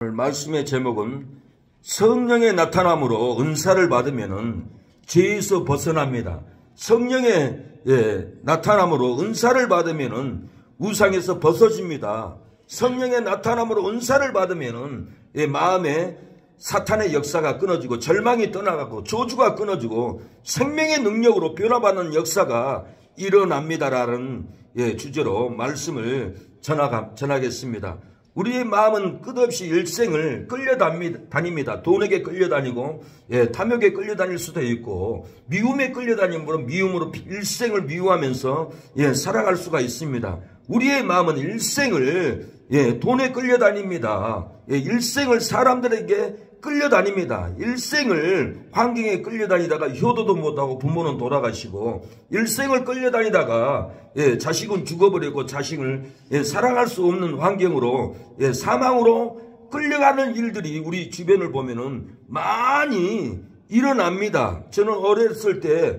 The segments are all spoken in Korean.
오늘 말씀의 제목은 성령의 나타남으로 은사를 받으면 죄에서 벗어납니다. 성령의 나타남으로 은사를 받으면 우상에서 벗어집니다. 성령의 나타남으로 은사를 받으면 마음에 사탄의 역사가 끊어지고 절망이 떠나가고 저주가 끊어지고 생명의 능력으로 변화받는 역사가 일어납니다라는 주제로 말씀을 전하겠습니다. 우리의 마음은 끝없이 일생을 끌려다닙니다. 돈에게 끌려다니고 탐욕에 끌려다닐 수도 있고 미움에 끌려다니므로 미움으로 일생을 미워하면서 살아갈 수가 있습니다. 우리의 마음은 일생을 돈에 끌려다닙니다. 일생을 사람들에게 끌려다닙니다. 일생을 환경에 끌려다니다가 효도도 못하고 부모는 돌아가시고 일생을 끌려다니다가 자식은 죽어버리고 자식을 사랑할 수 없는 환경으로 사망으로 끌려가는 일들이 우리 주변을 보면은 많이 일어납니다. 저는 어렸을 때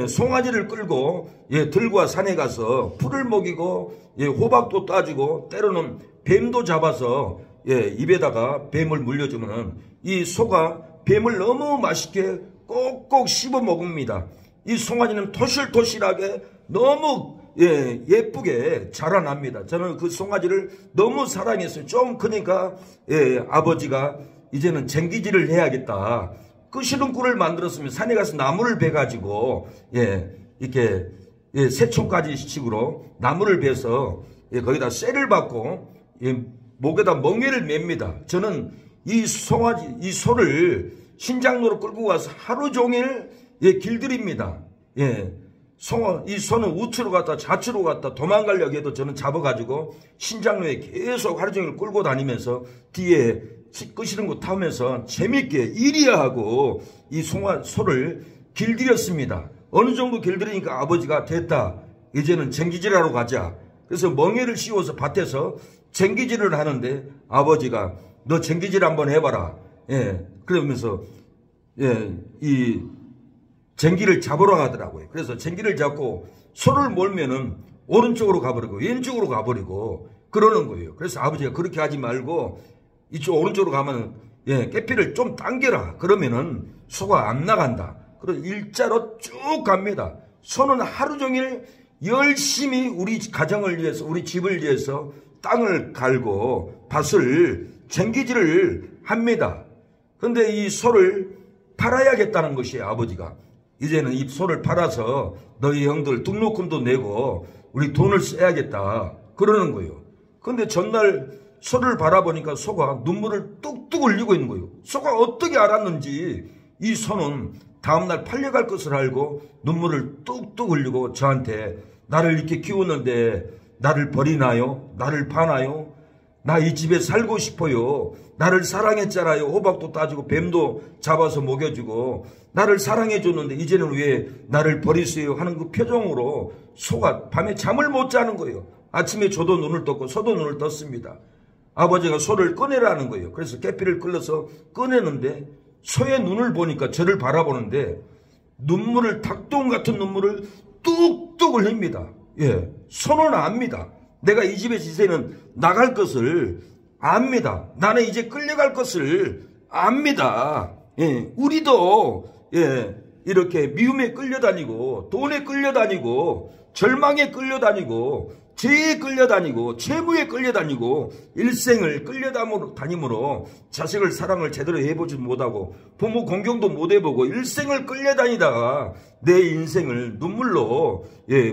송아지를 끌고 들과 산에 가서 풀을 먹이고 호박도 따주고 때로는 뱀도 잡아서 입에다가 뱀을 물려주면 이 소가 뱀을 너무 맛있게 꼭꼭 씹어 먹습니다. 이 송아지는 토실토실하게 너무 예쁘게 자라납니다. 저는 그 송아지를 너무 사랑했어요. 좀 크니까 아버지가 이제는 쟁기질을 해야겠다. 끄시는 꿀을 만들었으면 산에 가서 나무를 베가지고 이렇게 새총까지 식으로 나무를 베서 거기다 쇠를 받고 목에다 멍에를 맵니다. 저는 이 소를 신장로로 끌고 가서 하루 종일 길들입니다. 이 소는 우측으로 갔다 좌측으로 갔다 도망가려고 해도 저는 잡아가지고 신장로에 계속 하루 종일 끌고 다니면서 뒤에 끄시는 거 타면서 재밌게 이리야 하고 이 소를 길들였습니다. 어느 정도 길들이니까 아버지가 됐다. 이제는 쟁기질하러 가자. 그래서 멍에를 씌워서 밭에서 쟁기질을 하는데 아버지가 너 쟁기질 한번 해봐라. 그러면서 이 쟁기를 잡으러 가더라고요. 그래서 쟁기를 잡고 소를 몰면은 오른쪽으로 가버리고 왼쪽으로 가버리고 그러는 거예요. 그래서 아버지가 그렇게 하지 말고 이쪽 오른쪽으로 가면 깨피를 좀 당겨라. 그러면은 소가 안 나간다. 그래서 일자로 쭉 갑니다. 소는 하루 종일 열심히 우리 가정을 위해서 우리 집을 위해서 땅을 갈고 밭을 쟁기질을 합니다. 그런데 이 소를 팔아야겠다는 것이에요. 아버지가 이제는 이 소를 팔아서 너희 형들 등록금도 내고 우리 돈을 써야겠다 그러는 거예요. 그런데 전날 소를 바라보니까 소가 눈물을 뚝뚝 흘리고 있는 거예요. 소가 어떻게 알았는지 이 소는 다음날 팔려갈 것을 알고 눈물을 뚝뚝 흘리고 저한테 나를 이렇게 키웠는데 나를 버리나요? 나를 파나요? 나 이 집에 살고 싶어요. 나를 사랑했잖아요. 호박도 따주고 뱀도 잡아서 먹여주고 나를 사랑해줬는데 이제는 왜 나를 버리세요? 하는 그 표정으로 소가 밤에 잠을 못 자는 거예요. 아침에 저도 눈을 떴고 소도 눈을 떴습니다. 아버지가 소를 꺼내라는 거예요. 그래서 깨피를 끌어서 꺼내는데 소의 눈을 보니까 저를 바라보는데 눈물을 닭똥 같은 눈물을 뚝뚝 흘립니다. 소는 압니다. 내가 이 집에서 이제는 나갈 것을 압니다. 나는 이제 끌려갈 것을 압니다. 우리도 이렇게 미움에 끌려다니고 돈에 끌려다니고 절망에 끌려다니고 죄에 끌려다니고 채무에 끌려다니고 일생을 끌려다니므로 자식을 사랑을 제대로 해보지 못하고 부모 공경도 못 해보고 일생을 끌려다니다가 내 인생을 눈물로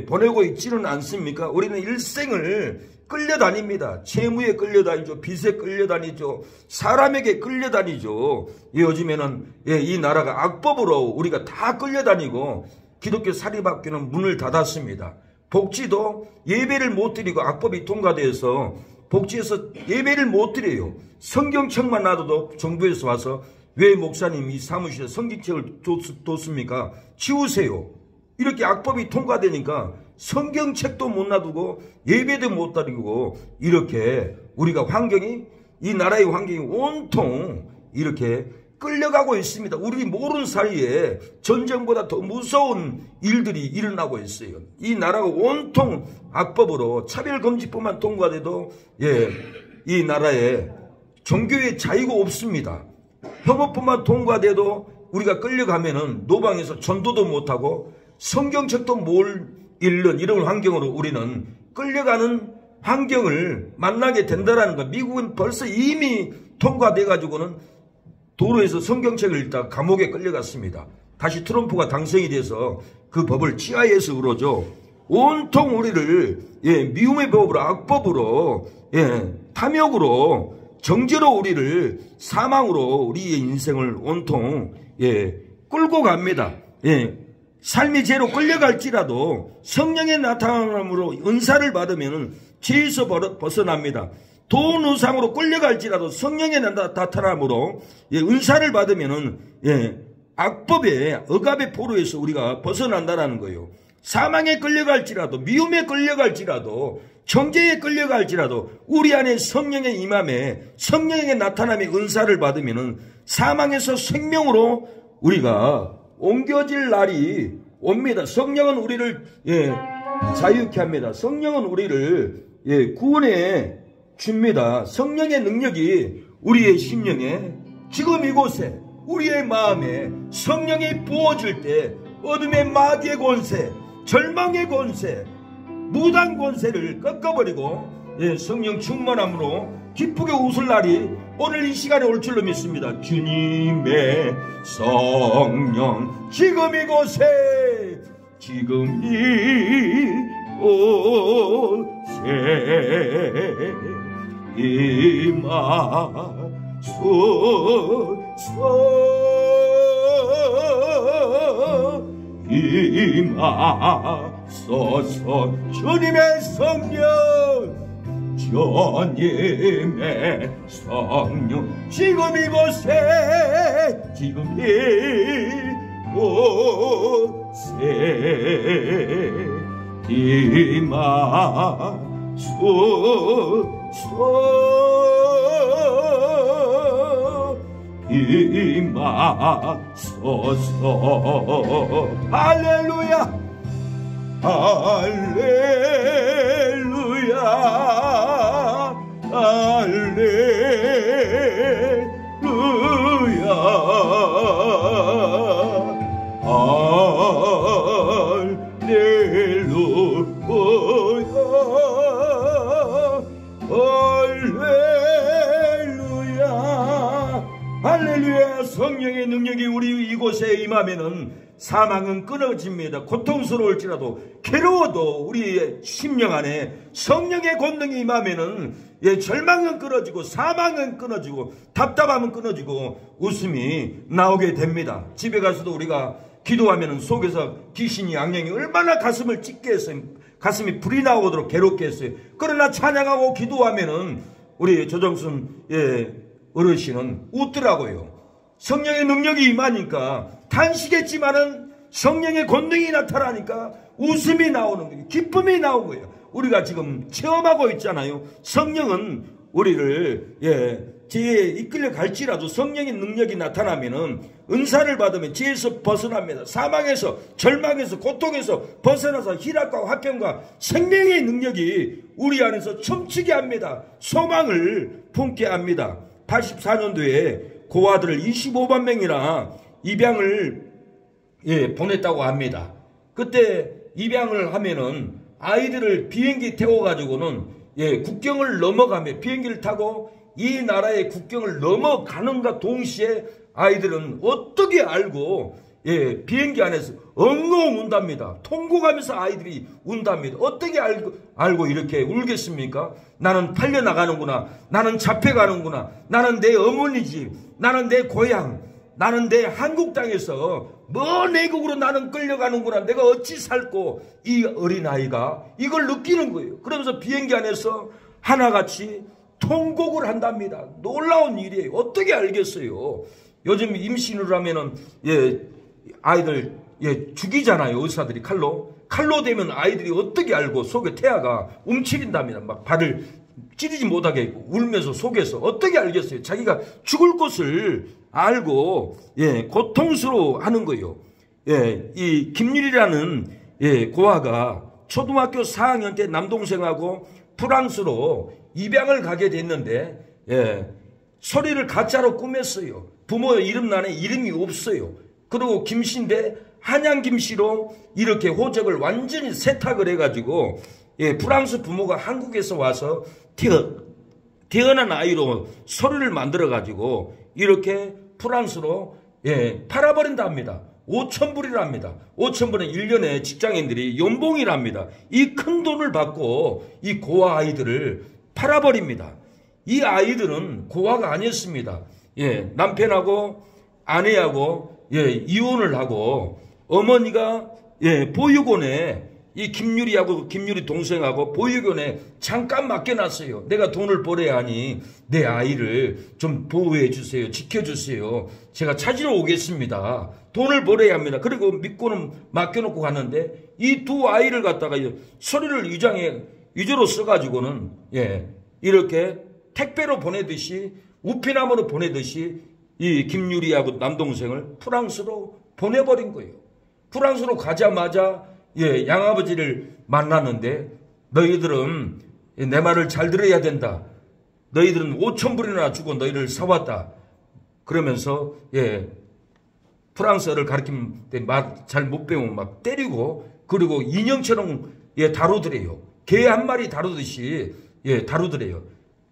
보내고 있지는 않습니까? 우리는 일생을 끌려다닙니다. 채무에 끌려다니죠. 빚에 끌려다니죠. 사람에게 끌려다니죠. 요즘에는 이 나라가 악법으로 우리가 다 끌려다니고 기독교 사립학교는 문을 닫았습니다. 복지도 예배를 못 드리고 악법이 통과돼서 복지에서 예배를 못 드려요. 성경책만 놔둬도 정부에서 와서 왜 목사님 이 사무실에 성경책을 뒀습니까? 치우세요. 이렇게 악법이 통과되니까 성경책도 못 놔두고 예배도 못 드리고 이렇게 우리가 이 나라의 환경이 온통 이렇게 끌려가고 있습니다. 우리 모르는 사이에 전쟁보다 더 무서운 일들이 일어나고 있어요. 이 나라가 온통 악법으로 차별금지법만 통과돼도 이 나라에 종교의 자유가 없습니다. 형법뿐만 통과돼도 우리가 끌려가면은 노방에서 전도도 못하고 성경책도 못 읽는 이런 환경으로 우리는 끌려가는 환경을 만나게 된다라는 거. 미국은 벌써 이미 통과돼 가지고는 도로에서 성경책을 읽다가 감옥에 끌려갔습니다. 다시 트럼프가 당선이 돼서 그 법을 CIS로죠. 온통 우리를 미움의 법으로, 악법으로, 탐욕으로, 정죄로 우리를 사망으로 우리의 인생을 온통 끌고 갑니다. 삶의 죄로 끌려갈지라도 성령의 나타남으로 은사를 받으면 죄에서 벗어납니다. 돈 우상으로 끌려갈지라도 성령의 나타남으로 은사를 받으면 악법의 억압의 포로에서 우리가 벗어난다라는 거예요. 사망에 끌려갈지라도, 미움에 끌려갈지라도, 정죄에 끌려갈지라도 우리 안에 성령의 임함에 성령의 나타남의 은사를 받으면 사망에서 생명으로 우리가 옮겨질 날이 옵니다. 성령은 우리를 자유케 합니다. 성령은 우리를 구원해 줍니다. 성령의 능력이 우리의 심령에 지금 이곳에 우리의 마음에 성령이 부어질 때 어둠의 마귀의 권세, 절망의 권세, 무당 권세를 꺾어버리고 성령 충만함으로 기쁘게 웃을 날이 오늘 이 시간에 올 줄로 믿습니다. 주님의 성령 지금 이곳에, 지금 이곳에 임하소서. 주님의 성령, 주님의 성령 지금 이곳에, 지금 이곳에 임하소서. 할렐루야, 할렐루야, 할렐루야, 할렐루야, 할렐루야. 성령의 능력이 우리 이곳에 임하면은 사망은 끊어집니다. 고통스러울지라도, 괴로워도 우리의 심령 안에 성령의 권능이 임하면은 절망은 끊어지고, 사망은 끊어지고, 답답함은 끊어지고, 웃음이 나오게 됩니다. 집에 가서도 우리가 기도하면은 속에서 귀신이, 악령이 얼마나 가슴을 찢게 했어요. 가슴이 불이 나오도록 괴롭게 했어요. 그러나 찬양하고 기도하면은 우리 조정순 어르신은 웃더라고요. 성령의 능력이 임하니까, 탄식했지만은 성령의 권능이 나타나니까 웃음이 나오는 거예요. 기쁨이 나오는 거예요. 우리가 지금 체험하고 있잖아요. 성령은 우리를 죄에 이끌려 갈지라도 성령의 능력이 나타나면은 은사를 받으면 죄에서 벗어납니다. 사망에서, 절망에서, 고통에서 벗어나서 희락과 화평과 생명의 능력이 우리 안에서 춤추게 합니다. 소망을 품게 합니다. 84년도에 고아들을 25만 명이나 입양을 보냈다고 합니다. 그때 입양을 하면은 아이들을 비행기 태워가지고는 국경을 넘어가며 비행기를 타고 이 나라의 국경을 넘어가는가 동시에 아이들은 어떻게 알고 비행기 안에서 엉엉 운답니다. 통곡하면서 아이들이 운답니다. 어떻게 알고 이렇게 울겠습니까? 나는 팔려나가는구나. 나는 잡혀가는구나. 나는 내 어머니 집, 나는 내 고향, 나는 내 한국 땅에서 먼 외국으로 나는 끌려가는구나. 내가 어찌 살고, 이 어린아이가 이걸 느끼는 거예요. 그러면서 비행기 안에서 하나같이 통곡을 한답니다. 놀라운 일이에요. 어떻게 알겠어요? 요즘 임신을 하면은 아이들 죽이잖아요. 의사들이 칼로 되면 아이들이 어떻게 알고 속에 태아가 움츠린답니다. 막 발을 찌르지 못하게 했고 울면서 속에서 어떻게 알겠어요? 자기가 죽을 것을 알고 고통스러워하는 거예요. 이 김유리라는 고아가 초등학교 4학년 때 남동생하고 프랑스로 입양을 가게 됐는데 소리를 가짜로 꾸몄어요. 부모 이름 안에 이름이 없어요. 그리고 김씨인데 한양 김씨로 이렇게 호적을 완전히 세탁을 해가지고 프랑스 부모가 한국에서 와서 태어난 아이로 서류를 만들어가지고 이렇게 프랑스로 팔아버린답니다. 5,000불이랍니다. 5,000불은 1년에 직장인들이 연봉이랍니다. 이 큰 돈을 받고 이 고아 아이들을 팔아버립니다. 이 아이들은 고아가 아니었습니다. 남편하고 아내하고 이혼을 하고 어머니가 보육원에 이 김유리 동생하고 보육원에 잠깐 맡겨놨어요. 내가 돈을 벌어야 하니 내 아이를 좀 보호해 주세요. 지켜주세요. 제가 찾으러 오겠습니다. 돈을 벌어야 합니다. 그리고 믿고는 맡겨놓고 갔는데 이 두 아이를 갖다가 서류를 위조로 써가지고는 이렇게 택배로 보내듯이 우편함으로 보내듯이 이 김유리하고 남동생을 프랑스로 보내버린 거예요. 프랑스로 가자마자 양아버지를 만났는데 너희들은 내 말을 잘 들어야 된다. 너희들은 5,000불이나 주고 너희를 사왔다. 그러면서 프랑스어를 가르치면 말 잘 못 배우면 막 때리고 그리고 인형처럼 다루더래요. 개 한 마리 다루듯이 다루더래요.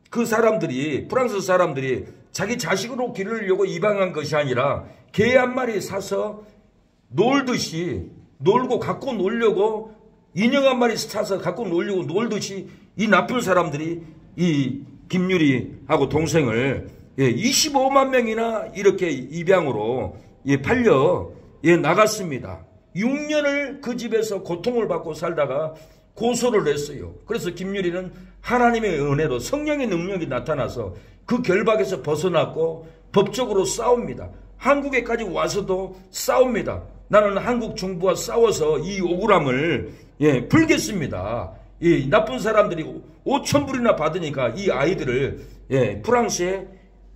그 사람들이 프랑스 사람들이 자기 자식으로 기르려고 입양한 것이 아니라 개 한 마리 사서 놀듯이 놀고 갖고 놀려고 인형 한 마리 사서 갖고 놀려고 놀듯이 이 나쁜 사람들이 이 김유리하고 동생을 25만 명이나 이렇게 입양으로 팔려 나갔습니다. 6년을 그 집에서 고통을 받고 살다가 고소를 했어요. 그래서 김유리는 하나님의 은혜로 성령의 능력이 나타나서 그 결박에서 벗어났고 법적으로 싸웁니다. 한국에까지 와서도 싸웁니다. 나는 한국 정부와 싸워서 이 억울함을 풀겠습니다. 이 나쁜 사람들이 5,000불이나 받으니까 이 아이들을 프랑스에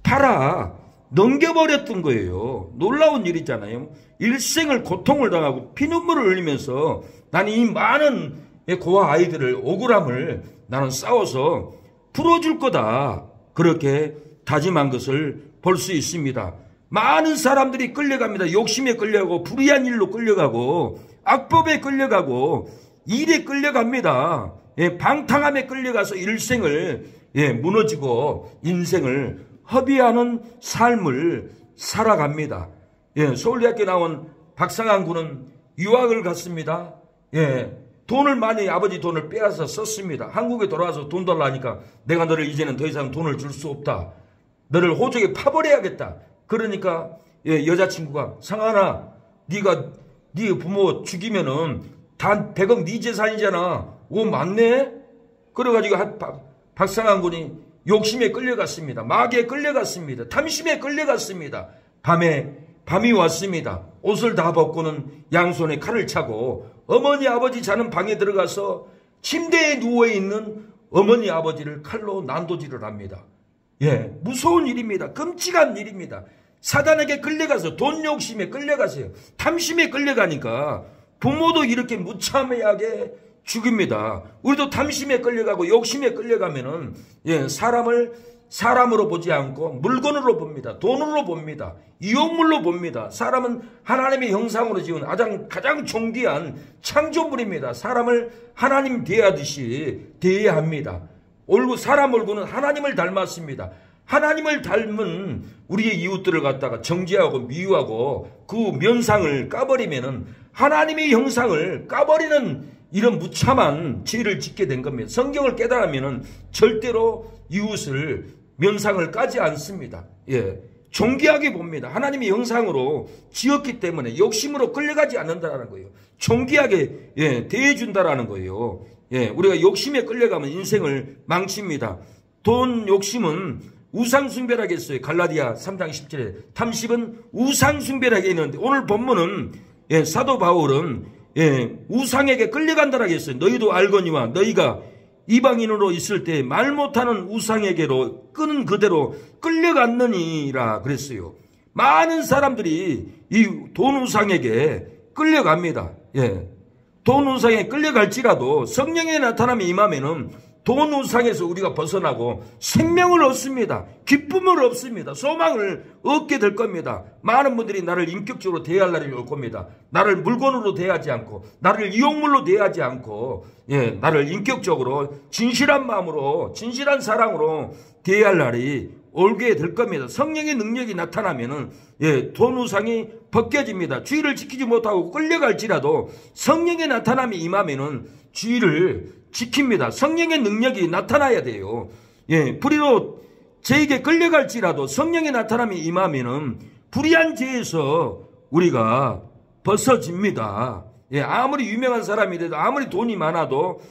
팔아 넘겨버렸던 거예요. 놀라운 일이잖아요. 일생을 고통을 당하고 피눈물을 흘리면서 나는 이 많은 고아 아이들을 억울함을 나는 싸워서 풀어줄 거다. 그렇게 다짐한 것을 볼 수 있습니다. 많은 사람들이 끌려갑니다. 욕심에 끌려가고 불의한 일로 끌려가고 악법에 끌려가고 일에 끌려갑니다. 방탕함에 끌려가서 일생을 무너지고 인생을 허비하는 삶을 살아갑니다. 서울대학교 나온 박상한 군은 유학을 갔습니다. 돈을 많이 아버지 돈을 빼앗아 썼습니다. 한국에 돌아와서 돈 달라니까 내가 너를 이제는 더 이상 돈을 줄 수 없다. 너를 호적에 파버려야겠다. 그러니까 여자친구가 상한아 네가 네 부모 죽이면은 단 100억 네 재산이잖아. 오 맞네? 그래가지고 박상한 군이 욕심에 끌려갔습니다. 마귀에 끌려갔습니다. 탐심에 끌려갔습니다. 밤이 왔습니다. 옷을 다 벗고는 양손에 칼을 차고 어머니 아버지 자는 방에 들어가서 침대에 누워있는 어머니 아버지를 칼로 난도질을 합니다. 무서운 일입니다. 끔찍한 일입니다. 사단에게 끌려가서 돈 욕심에 끌려가세요. 탐심에 끌려가니까 부모도 이렇게 무참하게 죽입니다. 우리도 탐심에 끌려가고 욕심에 끌려가면은 사람을 사람으로 보지 않고 물건으로 봅니다. 돈으로 봅니다. 이용물로 봅니다. 사람은 하나님의 형상으로 지은 가장 존귀한 창조물입니다. 사람을 하나님 대하듯이 대해야 합니다. 사람 얼굴은 하나님을 닮았습니다. 하나님을 닮은 우리의 이웃들을 갖다가 정죄하고 미워하고 그 면상을 까버리면은 하나님의 형상을 까버리는 이런 무참한 죄를 짓게 된 겁니다. 성경을 깨달으면은 절대로 이웃을 면상을 까지 않습니다. 존귀하게 봅니다. 하나님의 형상으로 지었기 때문에 욕심으로 끌려가지 않는다라는 거예요. 존귀하게 대해준다라는 거예요. 우리가 욕심에 끌려가면 인생을 망칩니다. 돈 욕심은 우상숭배라고 했어요. 갈라디아 3장 10절에 탐심은 우상숭배라고 했는데 오늘 본문은 사도 바울은 우상에게 끌려간다라고 했어요. 너희도 알거니와 너희가 이방인으로 있을 때 말 못하는 우상에게로 끄는 그대로 끌려갔느니라 그랬어요. 많은 사람들이 이 돈 우상에게 끌려갑니다. 돈 우상에 끌려갈지라도 성령의 나타남이 임하면은 돈 우상에서 우리가 벗어나고 생명을 얻습니다. 기쁨을 얻습니다. 소망을 얻게 될 겁니다. 많은 분들이 나를 인격적으로 대할 날이 올 겁니다. 나를 물건으로 대하지 않고, 나를 이용물로 대하지 않고, 나를 인격적으로 진실한 마음으로, 진실한 사랑으로 대할 날이 올게 될 겁니다. 성령의 능력이 나타나면은 돈 우상이 벗겨집니다. 주의를 지키지 못하고 끌려갈지라도 성령의 나타남이 임하면은 주의를 지킵니다. 성령의 능력이 나타나야 돼요. 불의로 죄에게 끌려갈지라도 성령의 나타남이 임하면은 불의한 죄에서 우리가 벗어집니다. 아무리 유명한 사람이 돼도, 아무리 돈이 많아도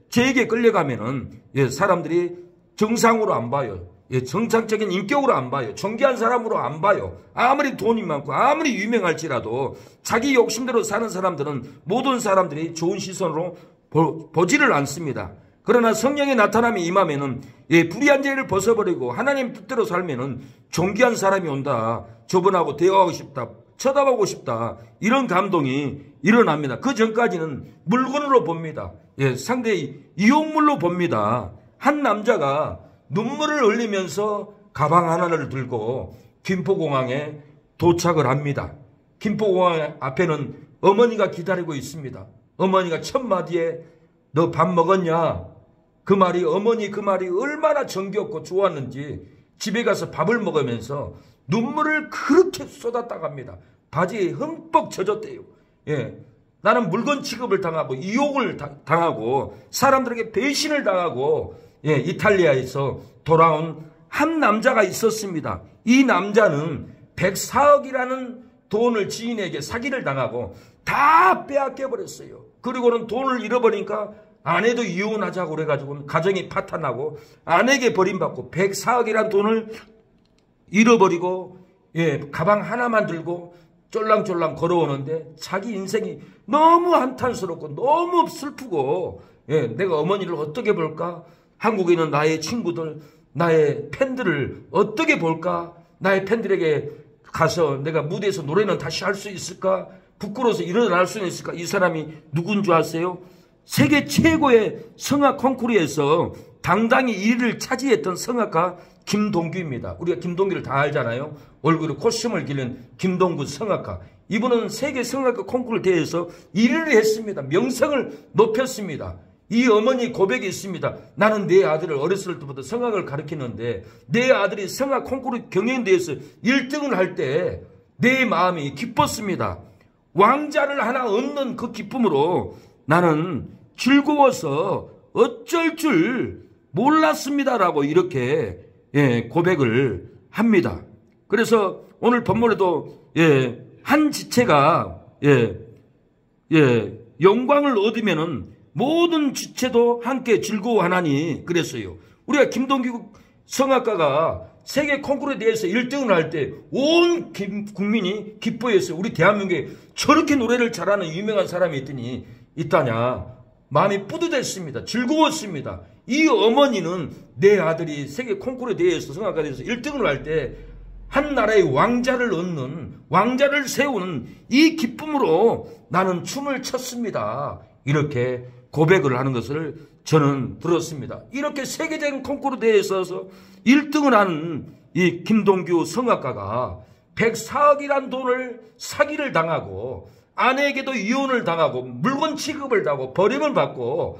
죄에게 끌려가면은 사람들이 정상으로 안 봐요. 정상적인 인격으로 안 봐요. 존귀한 사람으로 안 봐요. 아무리 돈이 많고 아무리 유명할지라도 자기 욕심대로 사는 사람들은, 모든 사람들이 좋은 시선으로 보지를 않습니다. 그러나 성령의 나타남이 임하면은 불의한 죄를 벗어버리고 하나님 뜻대로 살면은 존귀한 사람이 온다. 저분하고 대화하고 싶다. 쳐다보고 싶다. 이런 감동이 일어납니다. 그 전까지는 물건으로 봅니다. 상대의 이용물로 봅니다. 한 남자가 눈물을 흘리면서 가방 하나를 들고 김포공항에 도착을 합니다. 김포공항 앞에는 어머니가 기다리고 있습니다. 어머니가 첫 마디에 너 밥 먹었냐? 그 말이, 어머니 그 말이 얼마나 정겹고 좋았는지 집에 가서 밥을 먹으면서 눈물을 그렇게 쏟았다 갑니다. 바지에 흠뻑 젖었대요. 나는 물건 취급을 당하고 이용을 당하고 사람들에게 배신을 당하고 이탈리아에서 돌아온 한 남자가 있었습니다. 이 남자는 104억이라는 돈을 지인에게 사기를 당하고 다 빼앗겨 버렸어요. 그리고는 돈을 잃어버리니까 아내도 이혼하자고 그래가지고 가정이 파탄나고 아내에게 버림받고 104억이라는 돈을 잃어버리고 가방 하나만 들고 쫄랑쫄랑 걸어오는데 자기 인생이 너무 한탄스럽고 너무 슬프고 내가 어머니를 어떻게 볼까? 한국에 있는 나의 친구들, 나의 팬들을 어떻게 볼까? 나의 팬들에게 가서 내가 무대에서 노래는 다시 할 수 있을까? 부끄러워서 일어날 수 있을까? 이 사람이 누군 줄 아세요? 세계 최고의 성악 콩쿠르에서 당당히 1위를 차지했던 성악가 김동규입니다. 우리가 김동규를 다 알잖아요. 얼굴에 코스튬을 기른 김동규 성악가. 이분은 세계 성악가 콩쿠르 대회에서 1위를 했습니다. 명성을 높였습니다. 이 어머니 고백이 있습니다. 나는 내 아들을 어렸을 때부터 성악을 가르치는데 내 아들이 성악 콩쿠르 경연대회에서 1등을 할 때 내 마음이 기뻤습니다. 왕자를 하나 얻는 그 기쁨으로 나는 즐거워서 어쩔 줄 몰랐습니다라고 이렇게 고백을 합니다. 그래서 오늘 본문에도 한 지체가 영광을 얻으면은 모든 지체도 함께 즐거워하나니 그랬어요. 우리가 김동규 성악가가 세계 콩쿠르에 대해서 1등을 할 때 온 국민이 기뻐했어요. 우리 대한민국에 저렇게 노래를 잘하는 유명한 사람이 있다냐. 마음이 뿌듯했습니다. 즐거웠습니다. 이 어머니는 내 아들이 세계 콩쿠르에 대해서 성악가에 대해서 1등을 할 때 한 나라의 왕자를 얻는, 왕자를 세우는 이 기쁨으로 나는 춤을 췄습니다. 이렇게 고백을 하는 것을 저는 들었습니다. 이렇게 세계적인 콩쿠르 대회에서 1등을 하는 이 김동규 성악가가 104억이란 돈을 사기를 당하고 아내에게도 이혼을 당하고 물건 취급을 당하고 버림을 받고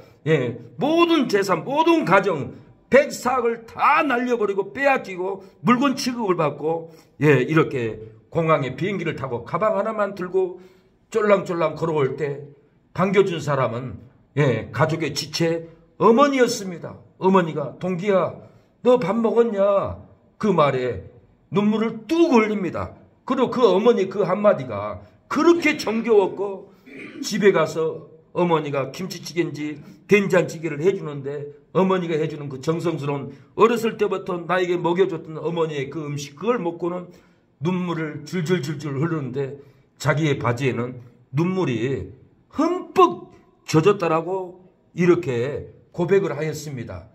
모든 재산, 모든 가정 104억을 다 날려버리고 빼앗기고 물건 취급을 받고 이렇게 공항에 비행기를 타고 가방 하나만 들고 쫄랑쫄랑 걸어올 때 반겨준 사람은 가족의 지체 어머니였습니다. 어머니가 동기야 너 밥 먹었냐? 그 말에 눈물을 뚝 흘립니다. 그리고 그 어머니 그 한마디가 그렇게 정겨웠고 집에 가서 어머니가 김치찌개인지 된장찌개를 해주는데 어머니가 해주는 그 정성스러운 어렸을 때부터 나에게 먹여줬던 어머니의 그 음식 그걸 먹고는 눈물을 줄줄줄줄 흐르는데 자기의 바지에는 눈물이 흠뻑 젖었다라고 이렇게 고백을 하였습니다.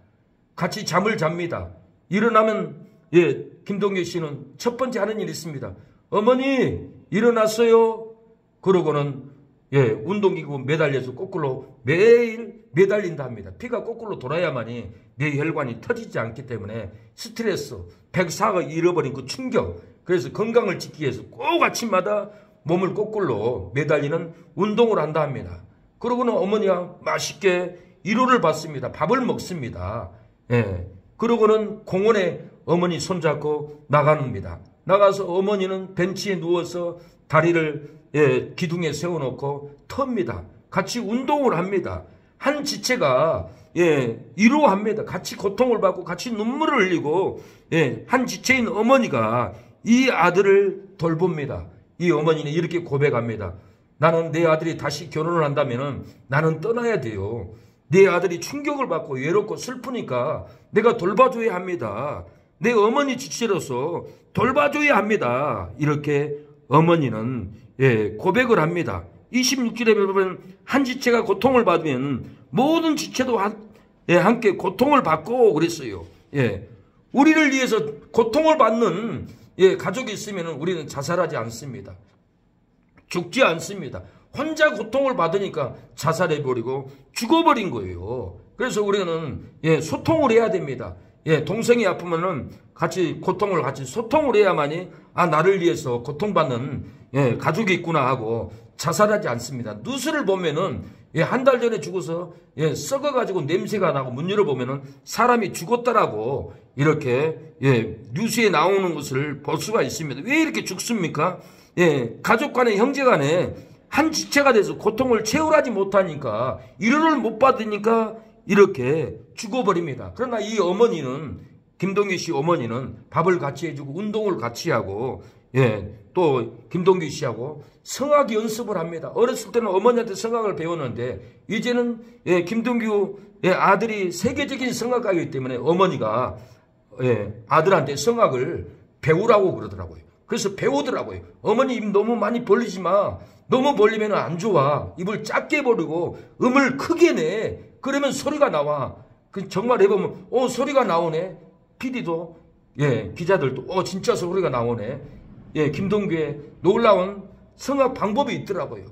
같이 잠을 잡니다. 일어나면 김동규 씨는 첫 번째 하는 일이 있습니다. 어머니 일어났어요? 그러고는 운동기구 매달려서 거꾸로 매일 매달린다 합니다. 피가 거꾸로 돌아야만이 뇌 혈관이 터지지 않기 때문에 스트레스, 104가 잃어버린 그 충격, 그래서 건강을 지키기 위해서 꼭 아침마다 몸을 거꾸로 매달리는 운동을 한다 합니다. 그러고는 어머니가 맛있게 위로를 받습니다. 밥을 먹습니다. 그러고는 공원에 어머니 손잡고 나갑니다. 나가서 어머니는 벤치에 누워서 다리를 기둥에 세워놓고 같이 운동을 합니다. 한 지체가 위로합니다. 같이 고통을 받고 같이 눈물을 흘리고 한 지체인 어머니가 이 아들을 돌봅니다. 이 어머니는 이렇게 고백합니다. 나는 내 아들이 다시 결혼을 한다면 나는 떠나야 돼요. 내 아들이 충격을 받고 외롭고 슬프니까 내가 돌봐줘야 합니다. 내 어머니 지체로서 돌봐줘야 합니다. 이렇게 어머니는 고백을 합니다. 26절에 보면 한 지체가 고통을 받으면 모든 지체도 함께 고통을 받고 그랬어요. 우리를 위해서 고통을 받는 가족이 있으면 우리는 자살하지 않습니다. 죽지 않습니다. 혼자 고통을 받으니까 자살해버리고 죽어버린 거예요. 그래서 우리는 소통을 해야 됩니다. 동생이 아프면은 같이 고통을 같이 소통을 해야만이 나를 위해서 고통받는 가족이 있구나 하고 자살하지 않습니다. 뉴스를 보면은 한 달 전에 죽어서 썩어가지고 냄새가 나고 문 열어보면은 사람이 죽었다라고 이렇게 뉴스에 나오는 것을 볼 수가 있습니다. 왜 이렇게 죽습니까? 가족 간에 형제 간에 한 지체가 돼서 고통을 채울하지 못하니까 위로를 못 받으니까 이렇게 죽어버립니다. 그러나 이 어머니는, 김동규 씨 어머니는 밥을 같이 해주고 운동을 같이 하고 또 김동규 씨하고 성악 연습을 합니다. 어렸을 때는 어머니한테 성악을 배웠는데 이제는 김동규 아들이 세계적인 성악가이기 때문에 어머니가 아들한테 성악을 배우라고 그러더라고요. 그래서 배우더라고요. 어머니 입 너무 많이 벌리지 마. 너무 벌리면 안 좋아. 입을 작게 벌리고 음을 크게 내. 그러면 소리가 나와. 정말 해보면 소리가 나오네. PD도 기자들도 진짜 소리가 나오네. 김동규의 놀라운 성악 방법이 있더라고요.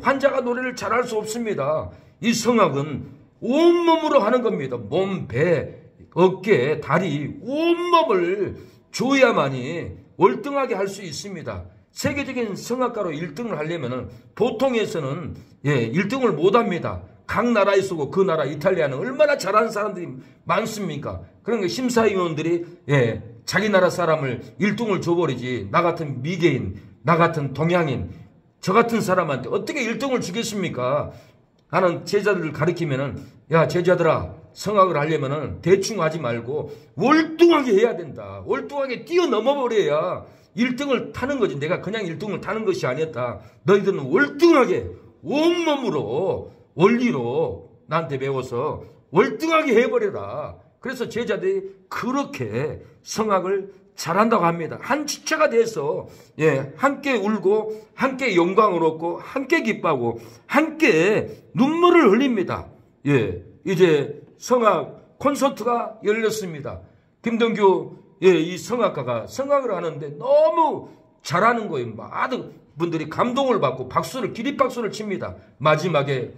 환자가 노래를 잘할 수 없습니다. 이 성악은 온몸으로 하는 겁니다. 몸, 배, 어깨, 다리, 온몸을 줘야만이 월등하게 할 수 있습니다. 세계적인 성악가로 1등을 하려면 보통에서는 1등을 못합니다. 각 나라에 쓰고 그 나라 이탈리아는 얼마나 잘하는 사람들이 많습니까? 그러니까 심사위원들이 자기 나라 사람을 1등을 줘버리지 나 같은 미개인, 나 같은 동양인, 저 같은 사람한테 어떻게 1등을 주겠습니까? 나는 제자들을 가르치면은 야 제자들아 성악을 하려면은 대충 하지 말고 월등하게 해야 된다. 월등하게 뛰어넘어 버려야 1등을 타는 거지. 내가 그냥 1등을 타는 것이 아니었다. 너희들은 월등하게 온몸으로 원리로 나한테 배워서 월등하게 해버려라. 그래서 제자들이 그렇게 성악을 잘한다고 합니다. 한 지체가 돼서 함께 울고 함께 영광을 얻고 함께 기뻐하고 함께 눈물을 흘립니다. 이제 성악 콘서트가 열렸습니다. 김동규 이 성악가가 성악을 하는데 너무 잘하는 거예요. 많은 분들이 감동을 받고 기립박수를 칩니다. 마지막에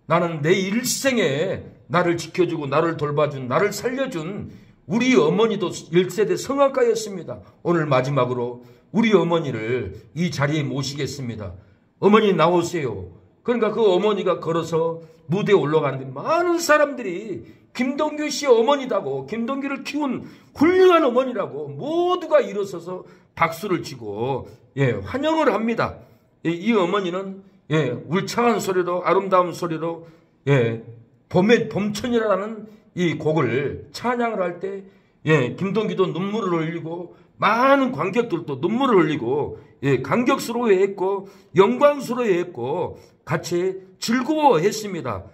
나는 내 일생에 나를 지켜주고 나를 돌봐준 나를 살려준 우리 어머니도 1세대 성악가였습니다. 오늘 마지막으로 우리 어머니를 이 자리에 모시겠습니다. 어머니 나오세요. 그러니까 그 어머니가 걸어서 무대에 올라가는데 많은 사람들이 김동규 씨 어머니다고, 김동규를 키운 훌륭한 어머니라고 모두가 일어서서 박수를 치고 환영을 합니다. 이 어머니는 울창한 소리로 아름다운 소리로 봄의 봄천이라는 이 곡을 찬양을 할 때 김동규도 눈물을 흘리고 많은 관객들도 눈물을 흘리고 감격스러워했고 영광스러워했고 같이 즐거워했습니다.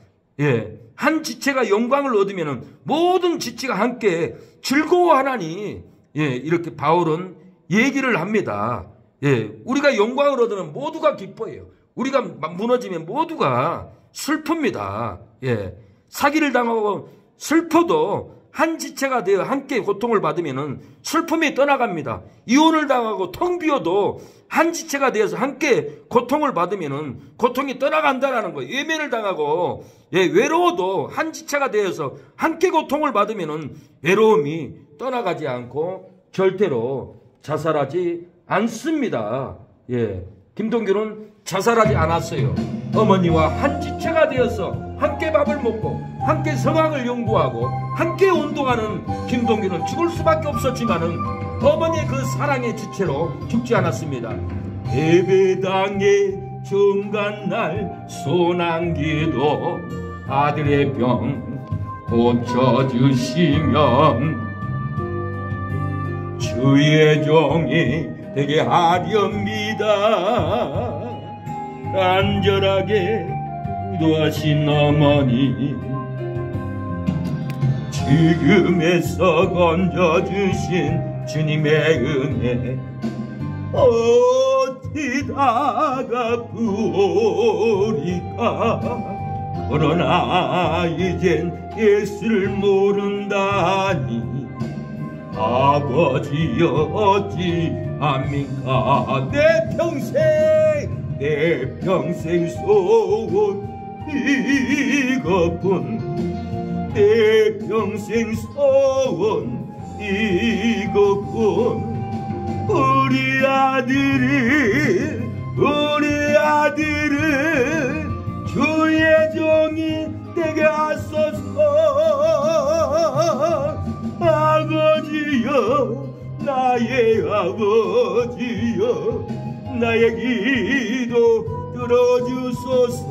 한 지체가 영광을 얻으면 모든 지체가 함께 즐거워하나니 이렇게 바울은 얘기를 합니다. 우리가 영광을 얻으면 모두가 기뻐해요. 우리가 무너지면 모두가 슬픕니다. 사기를 당하고 슬퍼도 한 지체가 되어 함께 고통을 받으면 슬픔이 떠나갑니다. 이혼을 당하고 텅 비어도 한 지체가 되어서 함께 고통을 받으면 고통이 떠나간다라는 거예요. 외면을 당하고 외로워도 한 지체가 되어서 함께 고통을 받으면 외로움이 떠나가지 않고 절대로 자살하지 않습니다. 김동규는 자살하지 않았어요. 어머니와 한 지체가 되어서 함께 밥을 먹고 함께 성악을 연구하고 함께 운동하는 김동규는 죽을 수밖에 없었지만은 어머니의 그 사랑의 지체로 죽지 않았습니다. 예배당의 중간날 소난기도 아들의 병 고쳐주시면 주의 종이 되게 하렵니다. 간절하게 기도하신 어머니, 지금에서 건져주신 주님의 은혜 어디다가 부으리까. 그러나 이젠 예수를 모른다니 아버지여 어찌합니까. 내 평생 소원 이것뿐, 내 평생 소원 이것뿐. 우리 아들을 주의 종이 되게 하소서. 아버지여, 나의 아버지여, 나의 기도 들어주소서.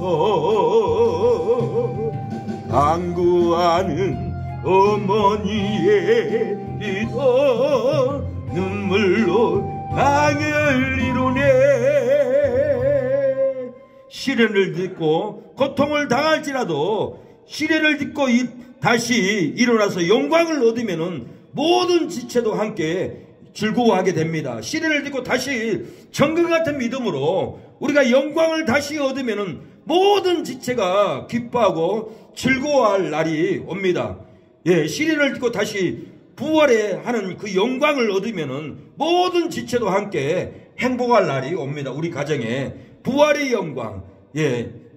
간구하는 어머니의 기도 눈물로 강을 이루네. 시련을 딛고 고통을 당할지라도 시련을 딛고 다시 일어나서 영광을 얻으면은 모든 지체도 함께 즐거워하게 됩니다. 시련을 딛고 다시 정금 같은 믿음으로 우리가 영광을 다시 얻으면은 모든 지체가 기뻐하고 즐거워할 날이 옵니다. 시련을 딛고 다시 부활에 하는 그 영광을 얻으면은 모든 지체도 함께 행복할 날이 옵니다. 우리 가정에 부활의 영광,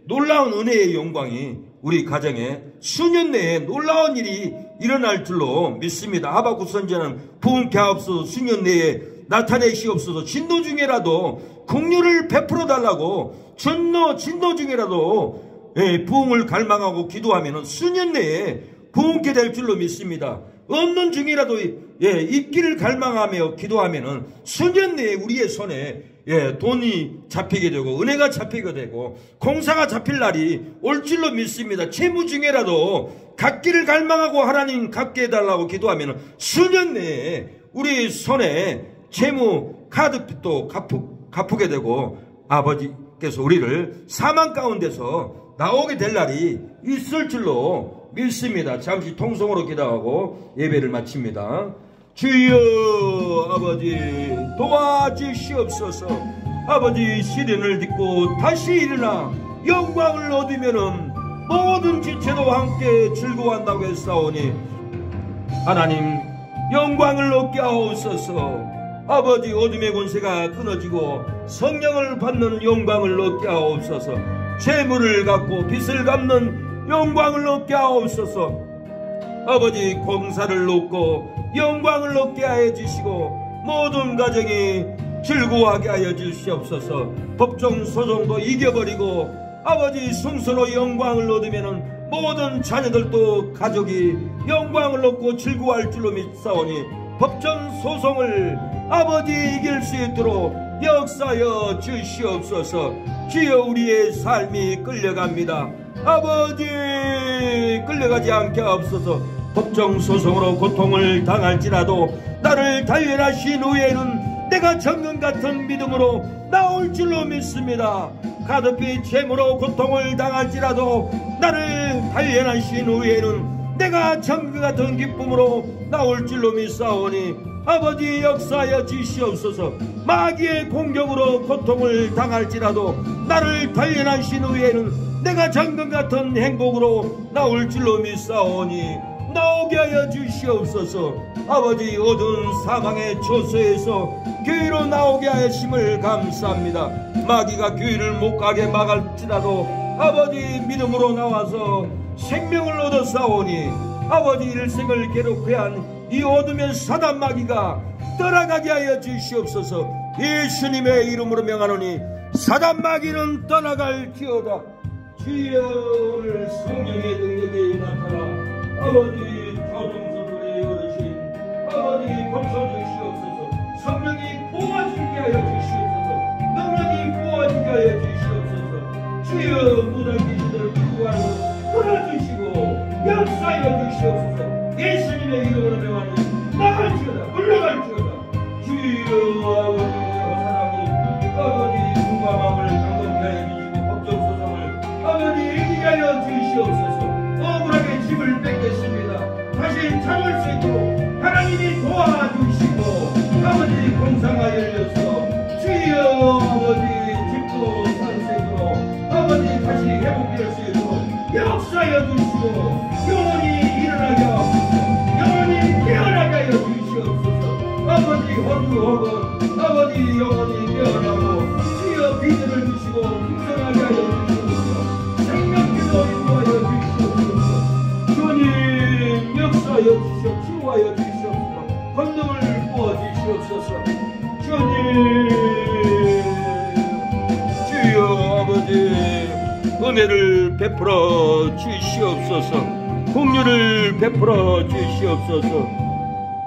놀라운 은혜의 영광이 우리 가정에 수년 내에 놀라운 일이 일어날 줄로 믿습니다. 하박국 선지자는 부흥케 하옵소서, 수년 내에 나타내시옵소서. 진노 중에라도 긍휼을 베풀어 달라고 진노 중에라도 부흥을 갈망하고 기도하면 수년 내에 부흥케 될 줄로 믿습니다. 없는 중이라도 있기를 갈망하며 기도하면은 수년 내에 우리의 손에 돈이 잡히게 되고 은혜가 잡히게 되고 공사가 잡힐 날이 올 줄로 믿습니다. 채무 중에라도 갖기를 갈망하고 하나님 갚게 해달라고 기도하면은 수년 내에 우리 손에 채무 카드빚도 갚게 되고 아버지께서 우리를 사망 가운데서 나오게 될 날이 있을 줄로 믿습니다. 잠시 통성으로 기도하고 예배를 마칩니다. 주여 아버지 도와주시옵소서. 아버지 시련을 딛고 다시 일어나 영광을 얻으면은 모든 지체도 함께 즐거워한다고 했사오니 하나님 영광을 얻게 하옵소서. 아버지 어둠의 권세가 끊어지고 성령을 받는 영광을 얻게 하옵소서. 재물을 갖고 빚을 갚는 영광을 얻게 하옵소서. 아버지 공사를 놓고 영광을 얻게 하여 주시고 모든 가정이 즐거워하게 하여 주시옵소서. 법정 소송도 이겨버리고 아버지 승소로 영광을 얻으면 모든 자녀들도 가족이 영광을 얻고 즐거워할 줄로 믿사오니 법정 소송을 아버지 이길 수 있도록 역사하여 주시옵소서. 주여 우리의 삶이 끌려갑니다. 아버지 끌려가지 않게 하옵소서. 법정소송으로 고통을 당할지라도 나를 단련하신 후에는 내가 정금 같은 믿음으로 나올 줄로 믿습니다. 가득히 채무로 고통을 당할지라도 나를 단련하신 후에는 내가 정금 같은 기쁨으로 나올 줄로 믿사오니 아버지 역사하여 주시옵소서. 마귀의 공격으로 고통을 당할지라도 나를 단련하신 후에는 내가 정금 같은 행복으로 나올 줄로 믿사오니 나오게 하여 주시옵소서. 아버지 어두운 사망의 조소에서 교회로 나오게 하심을 감사합니다. 마귀가 교회를 못 가게 막을지라도 아버지 믿음으로 나와서 생명을 얻어 싸우니 아버지 일생을 괴롭게 한 이 어둠의 사단 마귀가 떠나가게 하여 주시옵소서. 예수님의 이름으로 명하노니 사단 마귀는 떠나갈지어다. 주여 오늘 성령의 능력이 나타나 아버지 조동선의 어르신 아버지 고쳐주시옵소서. 성령이 부어지게 하여 주시옵소서. 능력이 부어지게 하여 주시옵소서. 주여 무당 귀신들을 구하고 끌어주시고 역사하여 주시옵소서. 예수님의 이름으로 명하니 나갈지어다 물러갈지어다. 주여 아버지 하나님 아버지 눈과 마음을 강건케 하여 주시고 법정 소송을 아버지 이기게 하여 주시옵소서. 억울하게 집을 뺏겠습니다. 다시 찾을 수 있도록 하나님이 도와주시고 아버지 공사가 열려서 주여 아버지 집도 산색으로 아버지 다시 회복될 수 있도록 역사하여 주시고 영원히 일어나게 하옵소서. 영원히 깨어나게 하여 주시옵소서. 아버지 호주호건 아버지 영원히 깨어나고 주여 비전을 주시고 풍성하게 하여 주시옵소서. 생명기도 인도하여 주시옵소서. 주님 역사하여 주시옵소서. 치유하여 주시옵소서. 권능을 부어주시옵소서. 주님 주여 아버지 은혜를 베풀어 주시옵소서. 긍휼을 베풀어 주시옵소서.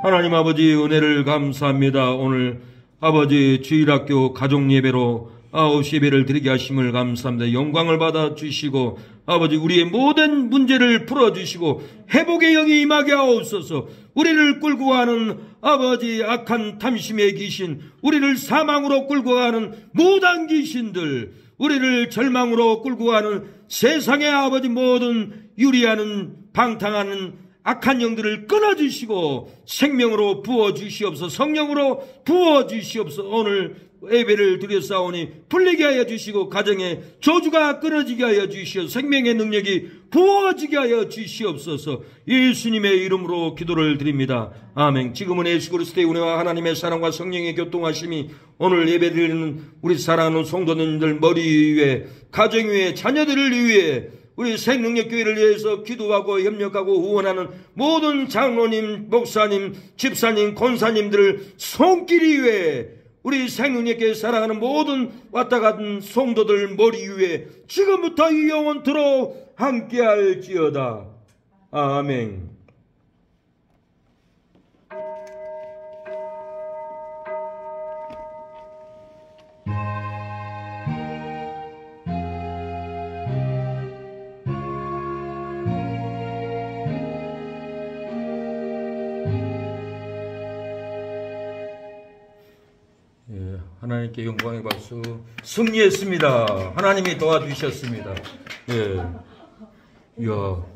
하나님 아버지 은혜를 감사합니다. 오늘 아버지 주일학교 가족예배로 9시 예배를 드리게 하심을 감사합니다. 영광을 받아 주시고 아버지 우리의 모든 문제를 풀어주시고 회복의 영이 임하게 하옵소서. 우리를 끌고 가는 아버지 악한 탐심의 귀신, 우리를 사망으로 끌고 가는 무당 귀신들, 우리를 절망으로 끌고 가는 세상의 아버지 모든 유리하는 방탕하는 악한 영들을 끊어주시고 생명으로 부어주시옵소서. 성령으로 부어주시옵소서. 오늘 예배를 드렸사오니 풀리게 하여 주시고 가정에 저주가 끊어지게 하여 주시옵소서. 생명의 능력이 부어지게 하여 주시옵소서. 예수님의 이름으로 기도를 드립니다. 아멘. 지금은 예수 그리스도의 은혜와 하나님의 사랑과 성령의 교통하심이 오늘 예배드리는 우리 사랑하는 성도님들 머리 위에 가정 위에 자녀들을 위해 우리 생능력교회를 위해서 기도하고 협력하고 후원하는 모든 장로님, 목사님, 집사님, 권사님들을 손길이 위해 우리 생능력교회 사랑하는 모든 왔다 갔던 성도들 머리 위에 지금부터 이 영원토록 함께할지어다. 아멘. 하나님께 영광의 박수. 승리했습니다. 하나님이 도와주셨습니다. 예. 이야.